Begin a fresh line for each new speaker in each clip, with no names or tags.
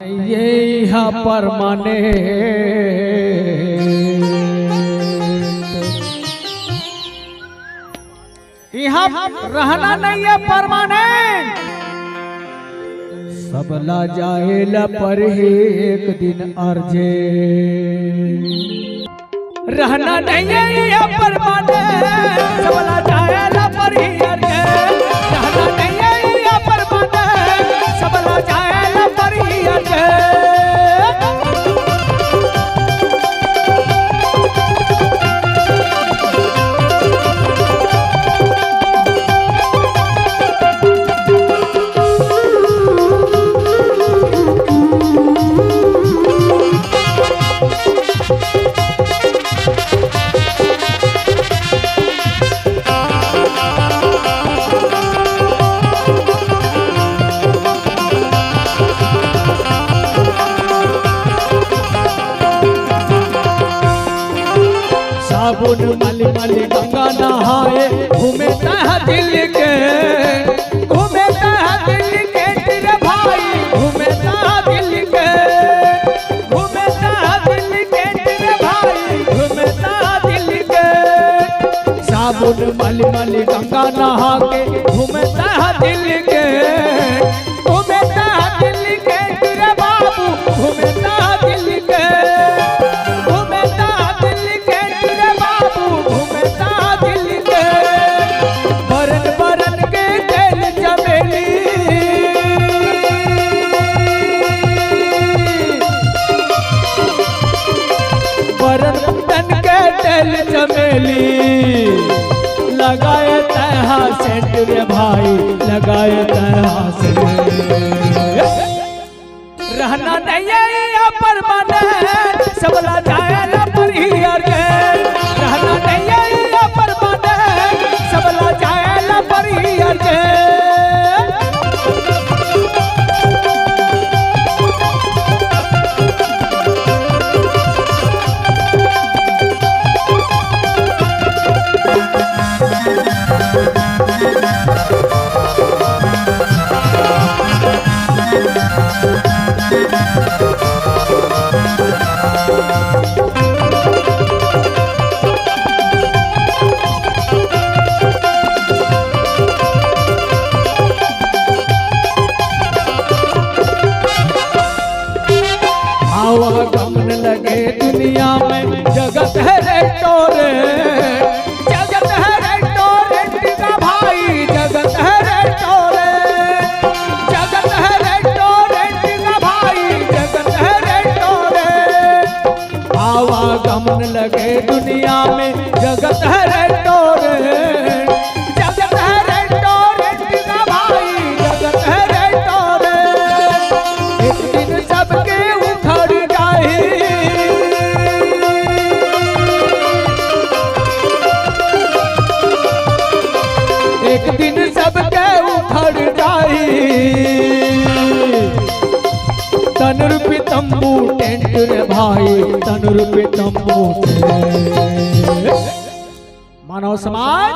ये यहाँ परमानेंट यहाँ रहना नहीं है परमानेंट। सबला जाएला पर ही एक दिन अर्जे रहना नहीं है यहाँ परमानेंट। सबला जाएला पर ही अर्जे रहना नहीं है यहाँ परमानेंट। सबला जाएला पर ही अर्जे साबुन मली मली गंगा नहाए घूमे दिल के घूमे दिल के तेरे भाई घूमे दिल के घूमे दिल के तेरे भाई घूमे दिल के साबुन मली मली गंगा नहा के घूमे दिल के घूमे दिल के तेरे बाबू घूमे दिल के चमेली लगाए तहा सेंट रे भाई लगाए तहा सेंट रहना नहीं है यहाँ परमानेंट। सबला जाएला पर ही अर्जे रहना नहीं है यहाँ परमानेंट। सबला जाएला पर ही अर्जे गमन लगे दुनिया में जगत है रेस्टोरेंट जगत है रेस्टोरेंट का भाई जगत है रेस्टोरेंट जगत है रेस्टोरेंट का भाई जगत है रेस्टोरेंट आवागमन लगे दुनिया में जगत है रेस्टोरेंट जगत है रेस्टोरेंट का भाई जगत है रेस्टोरेंट एक दिन सबके एक दिन सबके उखड़ जाई तन रूपी तंबू टेंट रे भाई तन रूपी तंबू मानव समाज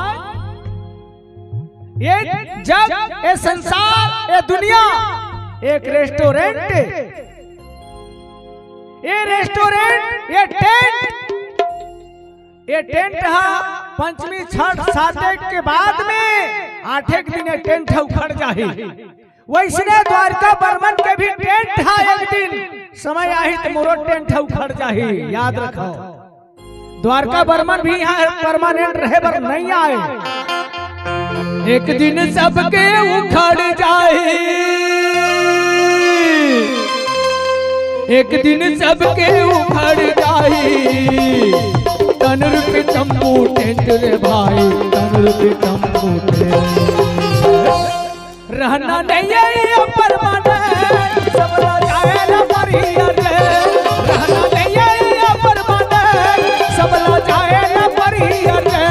ये जग ये संसार ये दुनिया एक रेस्टोरेंट ये टेंट है पंचमी छठ सातक के बाद में आठे दिन टेंट उखड़ जाही। वैसने द्वारका बर्मन के भी टेंट है एक दिन समय आई तो मोरो टेंट उखड़ जाही। याद रखो द्वारका बर्मन भी यहाँ परमानेंट रहे पर नहीं आए। एक दिन सबके उखड़ जाही एक दिन सबके उखड़ जाही तन रूपी तंबू टेंट रे भाई तन रूपी तंबू रहना नहीं है परमानेंट। सबला जाएला पर ही अर्जे रहना नहीं है परमानेंट। सबला जाएला पर ही अर्जे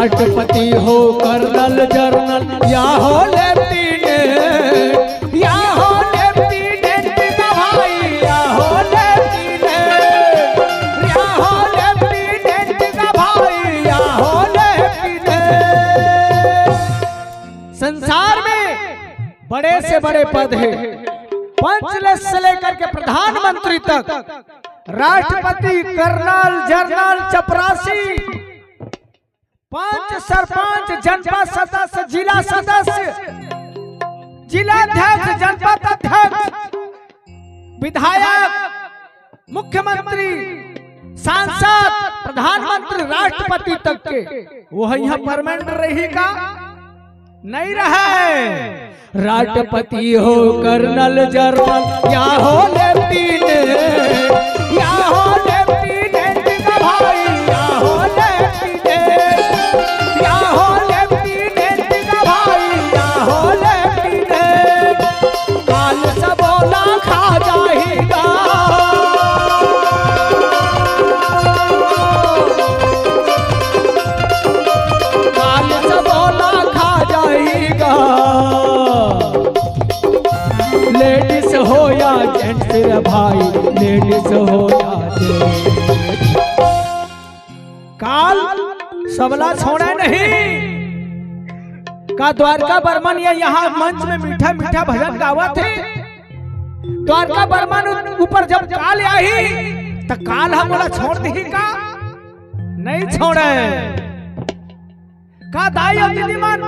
राष्ट्रपति हो कर्नल जर्नल या हो लेफ्टिनेंट, या हो लेफ्टिनेंट का भाई, या हो लेफ्टिनेंट, या हो लेफ्टिनेंट का भाई, या हो लेफ्टिनेंट। संसार में बड़े से बड़े पद है, पंच से लेकर के प्रधानमंत्री तक, राष्ट्रपति, कर्नल, जनरल, चपरासी, पंच, सरपंच, जनपद सदस्य, जिला सदस्य, जिलाध्यक्ष, जनपद अध्यक्ष, विधायक, मुख्यमंत्री, सांसद, प्रधानमंत्री, राष्ट्रपति तक के वो यहाँ परमानेंट रहेगा नहीं रहे। राष्ट्रपति हो कर्नल जर्नल या हो लेफ्टिनेंट, या हो लेफ्टिनेंट का भाई, या हो लेफ्टिनेंट, या हो लेफ्टिनेंट का भाई, या हो लेफ्टिनेंट। काल सबोला खा जाएगा, काल सबोला खा जाएगा। लेडीज हो या जेंट्स रे भाई, लेडीज हो या जेंट्स, काल सबला छोड़े नहीं। का द्वारका बर्मन ये यहाँ मंच में मीठा मीठा भजन गावा थे। द्वारका बर्मन ऊपर जब काल आई तो काल हम बोला छोड़ दी का नहीं छोड़े। का दाई और दीदीमान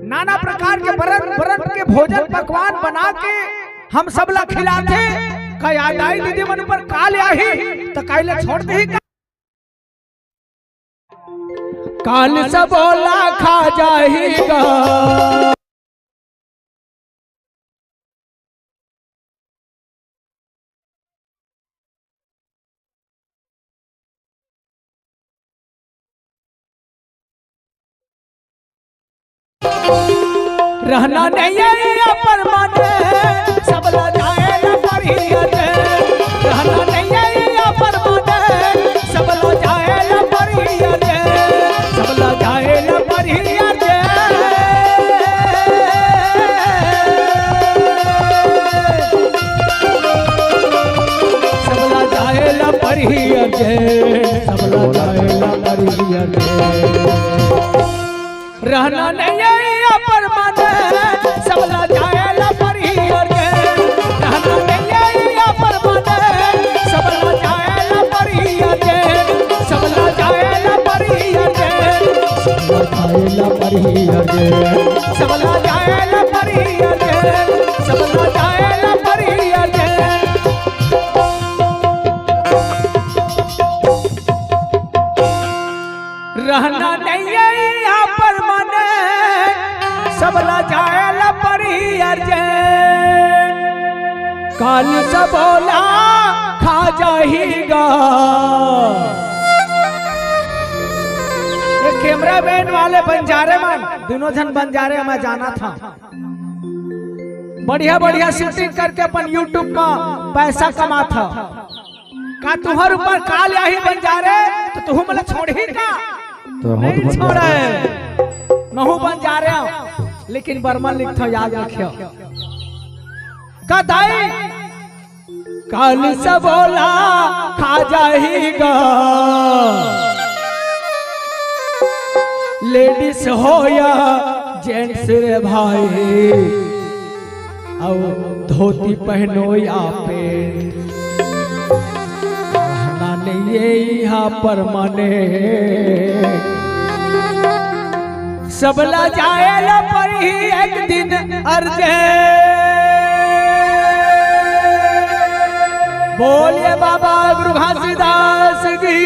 नाना प्रकार के बरन के भोजन पकवान बना के हम सब ला खिलाते। का याद आई दीदी मन पर काल आई तो काले छोड़ दे। काल सबोला खा जाएगा, रहना नहीं है परमानेंट, सब ला जाए न परियत, रहना नहीं है परमानेंट, सब ला जाए न परियत, सब ला जाए न परियत। सब ला जाए न परियत, सब ला जाए न परियत। रहना नहीं है परमानेंट, सब ला जाए ला परिहर के, रहना नहीं है परमानेंट, सब ला जाए ला परिहर के, सब ला जाए ला परिहर के, सब ला जाए ला परिहर के, सब ला जाए ला परिहर के, रहना नहीं है सब ला जाए ला परिहर जे, काल सबोला खा जाएगा। ये कैमरा मैन वाले बंजारे मन दोनों जन बंजारे में जाना था, बढ़िया बढ़िया शूटिंग करके अपन यूट्यूब में पैसा कमा था। का तुहर ऊपर काल यही बंजारे तो तुह मला छोड़ी का तो नहीं छोड़े नहु बंजारे, लेकिन बर्मन लिखो याद रखियो। कदाई काल सबोला खा जाएगा, लेडीज हो या जेंट्स रे भाई, और धोती पहनो या पेंट, रहना नहीं है यहाँ परमानेंट, सब ला जाए ला पर ही एक दिन अर्जे। बोलिए बाबा गुरु घासीदास की।